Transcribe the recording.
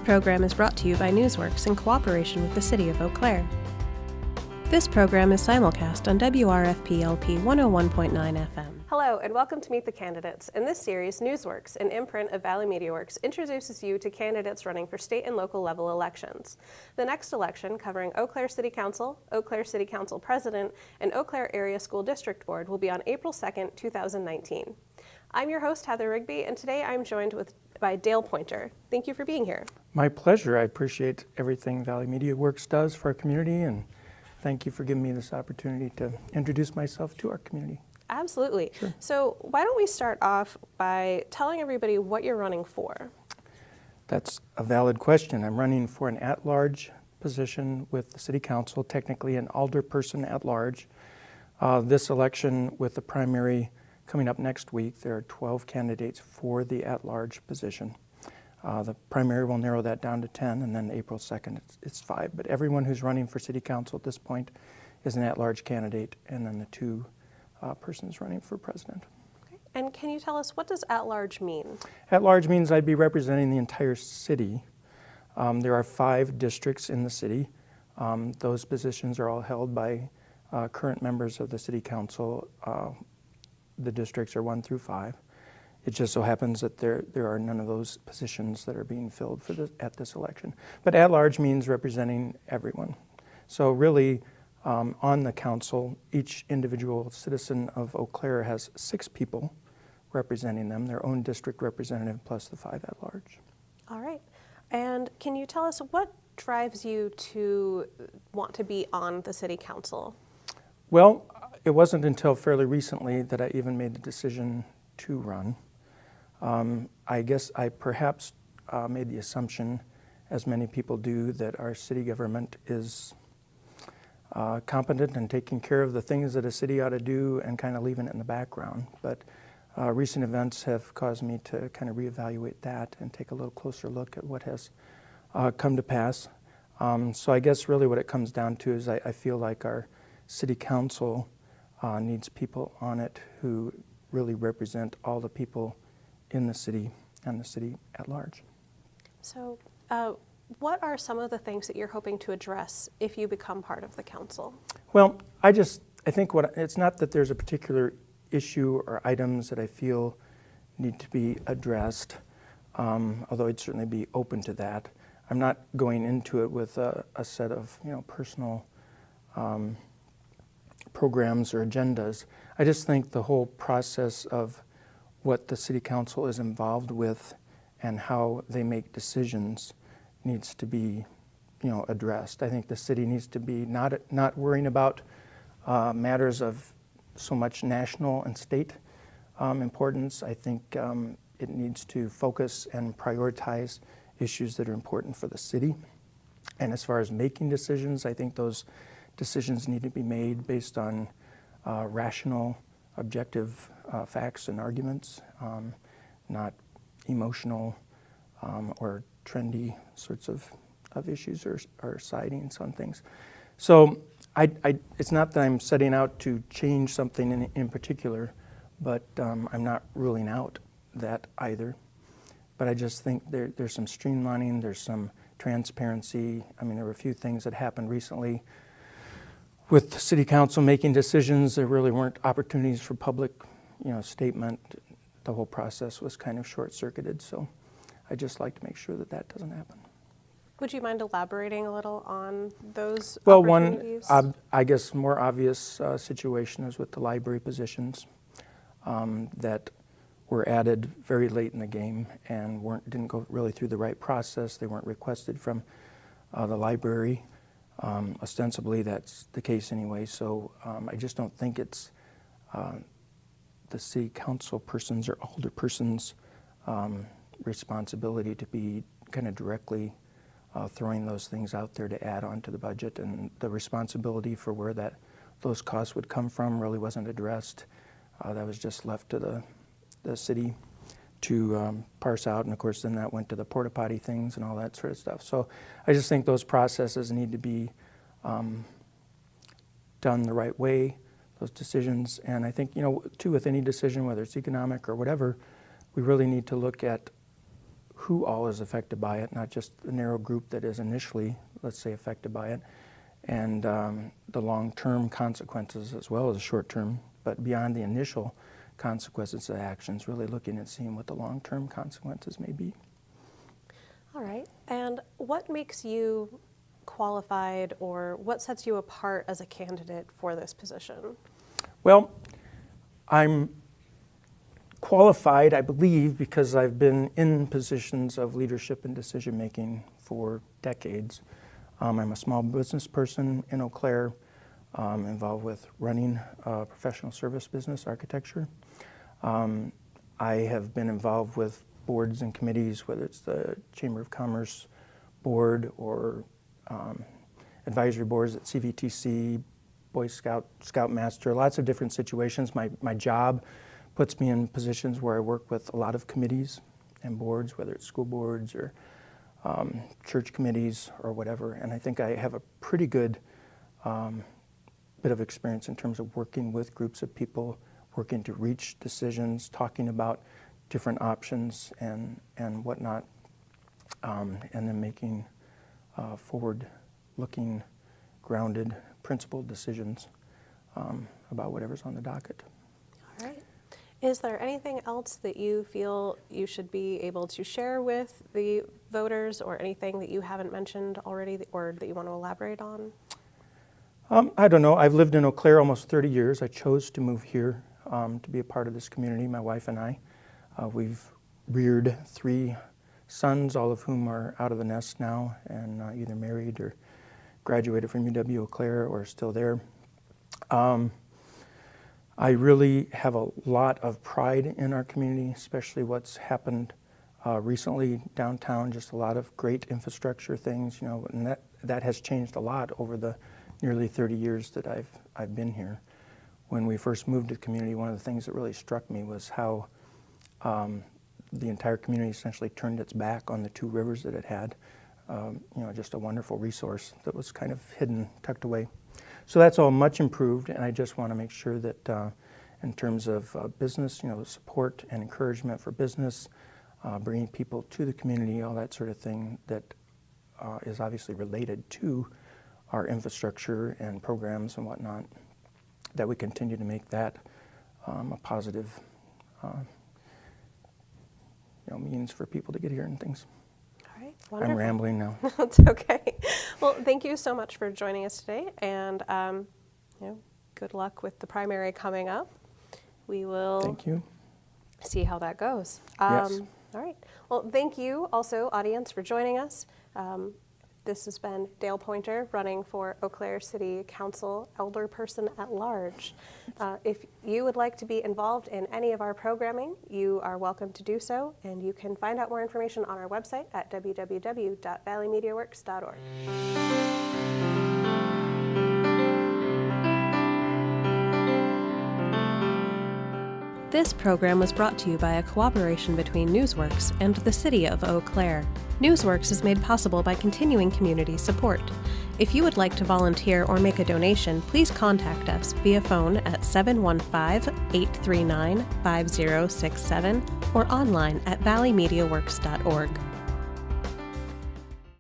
program is brought to you by Newsworks in cooperation with the City of Eau Claire. This program is simulcast on WRFP-LP 101.9 FM. Hello, and welcome to Meet the Candidates. In this series, Newsworks, an imprint of Valley Media Works, introduces you to candidates running for state and local level elections. The next election, covering Eau Claire City Council, Eau Claire City Council President, and Eau Claire Area School District Board, will be on April 2nd, 2019. I'm your host, Heather Rigby, and today I'm joined by Dale Poynter. Thank you for being here. My pleasure. I appreciate everything Valley Media Works does for our community, and thank you for giving me this opportunity to introduce myself to our community. Absolutely. Sure. So why don't we start off by telling everybody what you're running for? That's a valid question. I'm running for an at-large position with the City Council, technically an alderperson at-large. This election, with the primary coming up next week, there are 12 candidates for the at-large position. The primary will narrow that down to 10, and then April 2nd it's 5. But everyone who's running for City Council at this point is an at-large candidate, and then the two persons running for president. Okay. And can you tell us, what does at-large mean? At-large means I'd be representing the entire city. There are 5 districts in the city. Those positions are all held by current members of the City Council. The districts are 1 through 5. It just so happens that there are none of those positions that are being filled at this election. But at-large means representing everyone. So really, on the council, each individual citizen of Eau Claire has 6 people representing them, their own district representative plus the 5 at-large. All right. And can you tell us what drives you to want to be on the City Council? Well, it wasn't until fairly recently that I even made the decision to run. I guess I perhaps made the assumption, as many people do, that our city government is competent and taking care of the things that a city ought to do and kind of leaving it in the background. But recent events have caused me to kind of reevaluate that and take a little closer look at what has come to pass. So I guess really what it comes down to is I feel like our City Council needs people on it who really represent all the people in the city and the city at large. So what are some of the things that you're hoping to address if you become part of the council? Well, I think it's not that there's a particular issue or items that I feel need to be addressed, although I'd certainly be open to that. I'm not going into it with a set of personal programs or agendas. I just think the whole process of what the City Council is involved with and how they make decisions needs to be, addressed. I think the city needs to be not worrying about matters of so much national and state importance. I think it needs to focus and prioritize issues that are important for the city. And as far as making decisions, I think those decisions need to be made based on rational, objective facts and arguments, not emotional or trendy sorts of issues or sightings on things. So it's not that I'm setting out to change something in particular, but I'm not ruling out that either. But I just think there's some streamlining, there's some transparency. I mean, there were a few things that happened recently with the City Council making decisions. There really weren't opportunities for public, statement. The whole process was kind of short-circuited, so I just like to make sure that doesn't happen. Would you mind elaborating a little on those Well, opportunities? one, I guess, more obvious situation is with the library positions that were added very late in the game and didn't go really through the right process. They weren't requested from the library. Ostensibly, that's the case anyway, so I just don't think it's the City Council persons or alderpersons' responsibility to be kind of directly throwing those things out there to add on to the budget, and the responsibility for where those costs would come from really wasn't addressed. That was just left to the city to parse out, and of course then that went to the porta potty things and all that sort of stuff. So I just think those processes need to be done the right way, those decisions. And I think, too, with any decision, whether it's economic or whatever, we really need to look at who all is affected by it, not just the narrow group that is initially, let's say, affected by it, and the long-term consequences as well as the short-term, but beyond the initial consequences of actions, really looking at seeing what the long-term consequences may be. All right. And what makes you qualified, or what sets you apart as a candidate for this position? Well, I'm qualified, I believe, because I've been in positions of leadership and decision-making for decades. I'm a small business person in Eau Claire, involved with running a professional service business, architecture. I have been involved with boards and committees, whether it's the Chamber of Commerce board or advisory boards at CVTC, Boy Scout, Scoutmaster, lots of different situations. My job puts me in positions where I work with a lot of committees and boards, whether it's school boards or church committees or whatever. And I think I have a pretty good bit of experience in terms of working with groups of people, working to reach decisions, talking about different options and whatnot, and then making forward-looking, grounded, principled decisions about whatever's on the docket. All right. Is there anything else that you feel you should be able to share with the voters, or anything that you haven't mentioned already or that you want to elaborate on? I don't know. I've lived in Eau Claire almost 30 years. I chose to move here to be a part of this community, my wife and I. We've reared 3 sons, all of whom are out of the nest now and either married or graduated from UW Eau Claire or still there. I really have a lot of pride in our community, especially what's happened recently downtown, just a lot of great infrastructure things, and that has changed a lot over the nearly 30 years that I've been here. When we first moved to the community, one of the things that really struck me was how the entire community essentially turned its back on the 2 rivers that it had. Just a wonderful resource that was kind of hidden, tucked away. So that's all much improved, and I just want to make sure that in terms of business, support and encouragement for business, bringing people to the community, all that sort of thing that is obviously related to our infrastructure and programs and whatnot, that we continue to make that a positive means for people to get here and things. All right, wonderful. I'm rambling now. That's okay. Well, thank you so much for joining us today, and good luck with the primary coming up. We will Thank you. See how that goes. Yes. All right. Well, thank you also, audience, for joining us. This has been Dale Poynter, running for Eau Claire City Council Elder Person at Large. If you would like to be involved in any of our programming, you are welcome to do so, and you can find out more information on our website at www.valleymediaworks.org. This program was brought to you by a cooperation between Newsworks and the City of Eau Claire. Newsworks is made possible by continuing community support. If you would like to volunteer or make a donation, please contact us via phone at 715-839-5067 or online at valleymediaworks.org.